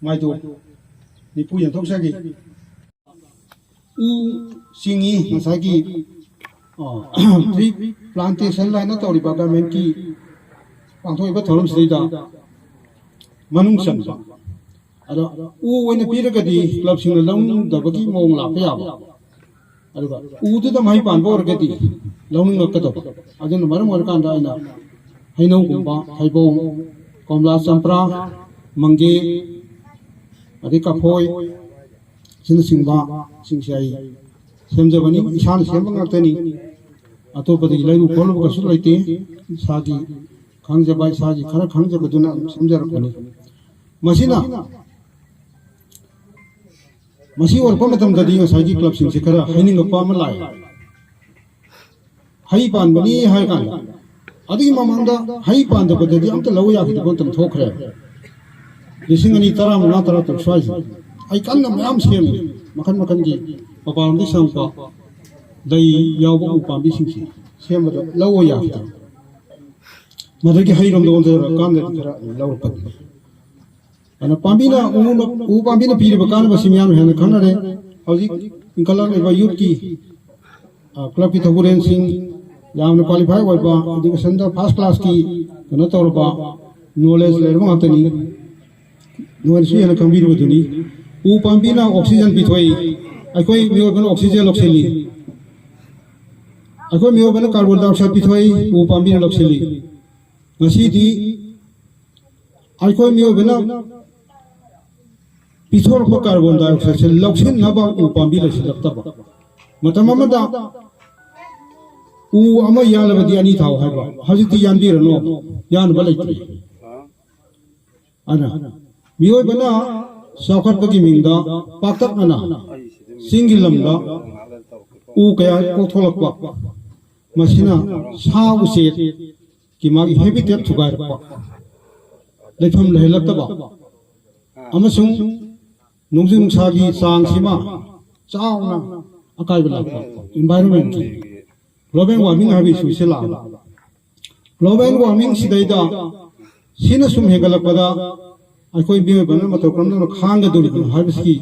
माइदो निपु यंथोक्सागी उ सिंगी मसागी tree plantation line तौरीबा government की पांथोइबा theorem सिदा मनुंग संबा अदो उ ओइना पीरगदी क्लब सिंग लौंदबगी मोंग लापे याबा अदुगा उदुदा माइ पानबो ओरगदी लौनिंग लकदो अदुना मरम ओरकांदा आइना हैनौ गुंबा थाइबोंग कमला चंप्रा मंगे अदे कफोय सिन सिंबा सिंसाई सेमजबनी इसान सेमबा ngakतनी अतोपदगी लैरु खोलबो कसु लैते सागी खांगजबाय सागी खरा खांगजबदुना समजरकनी मसिना मसी ओरपा मतमददी सागी क्लब सिंग से खरा हैनिंगपा म लाय हई पानबनी हाय कान अदगी ममंगदा हई पानदबददी अमत लव याखिदबो तम थोखरे लिसिंग अनि तरा मना तरा तम स्वाइस आई कन्न मयाम सेम मखन मखन की पपामदी संपा दई यावबो उपामबी सिंसी सेमबद लव याखिद मदगी हईरम दोन जरा कान जरा लव पद अना पांबीना उ पांबीना पीरबा कान बसिमियाम हेन खनरे हौजी इंकला लेबा यूथ की क्लब की थबुरेन सिंह यामने क्वालिफाई होइबा एजुकेशन दा फर्स्ट क्लास की कनो तौरबा नॉलेज लेरबा ngakतनी नॉलेज हेन खंबीरबदुनी उ पांबीना ऑक्सीजन पिथोई अखोई मियोबन ऑक्सीजन लक्सेली अखोई मियोबन कार्बन डाइऑक्साइड पिथोई उ पांबीना लक्सेली ngasiदी अखोई मियोबना पिथोरको कार्बन डाइऑक्साइड से लक्ष्यन नबा उ पांबी लसिलक्तबा मतम अमदा उ अमा यालबदी अनि थाव हाइबा हजिति यानबिरनो यानबा लैत्रि अना मियोबना सौखतबगी मिंगदा पाक्तकना सिंगी लमदा उ कया कोथोलकपा मसिना सा उसे कि मागी हैबिटेट थुगारपा लेफम लहलक्तबा अमसुंग नुंजुंग सागी सांग सिमा चावना अकाइब लापा एनवायरनमेंट की ग्लोबल वार्मिंग हाबी सुइसेला ग्लोबल वार्मिंग सिदैदा सिना सुम हेगलपदा अखोई बिमे बन मतो क्रमदन खांग दुरि हाबसकी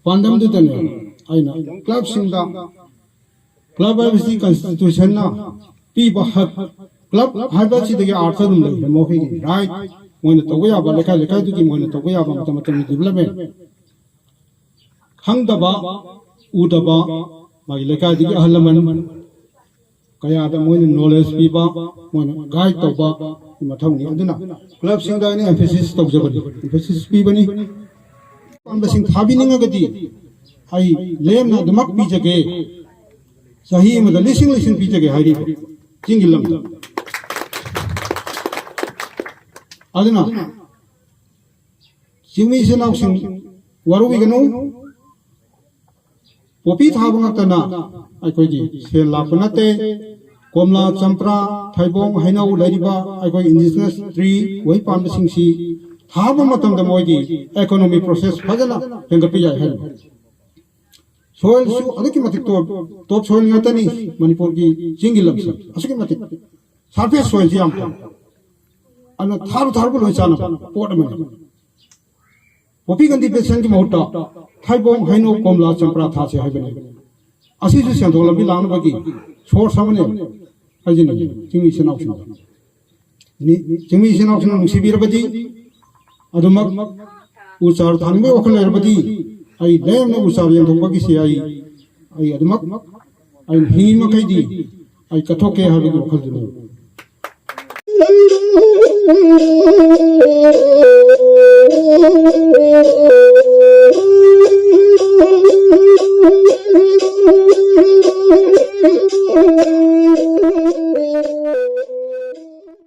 पांदम दुतने आइना क्लब सिंगा क्लब हाबसकी कॉन्स्टिट्यूशन ना पीबा हक क्लब हाबसकी अर्थ दुम ले मोखि राइट मोइन तोगो याबा लेखा लेखा दुकी मोइन तोगो याबा मतम डेवलपमेंट खंगदबा उदबा मागी लेखा दुकी अहलमन कयादा मोइन नॉलेज पीबा मोइन गाइड तोबा मथौनी अदुना क्लब सिंगा ने एम्फेसिस तौजबनी एम्फेसिस पीबनी पांबसिंग थाबिनिंगगदी आई लेमना दमक पीजगे सही मद लिसिंग लिसिंग पीजगे हाइरी जिंगिलम अदुना सिंगमी सेनाउसिंग वरुविगनु पोपी थाबंगतना अखोगी सेल लापनते कोमला चंप्रा थाइबोंग हैनौ लैरिबा अखोई इंडिजिनस ट्री वही पांबसिंगसी थाब मतमदा मोगी इकोनॉमी प्रोसेस फजना हेंगपि जाय है सोइल सु अदुकी मतिक टॉप सोइल ngatani मणिपुर की जिंगिलम से असुकी मतिक सरफेस सोइल जी आम अन थारबो लोय चाना पोट में पोपी गंदी पेशन की महत्ता थाइबोंग हैनौ कोमला चंप्रा था से हैबने असी से सेंथोलबी लानबगी सोर सामने हाजिन जिंगी सेनाउसिन नि जिंगी सेनाउसिन नुसिबिरबदी अदुमक उचार थानबे वखलेरबदी आई लेम न उचार यंथोबगी से आई अदुमक आई हिंगी मकैदी आई कथोके हाबगी वखलदुनु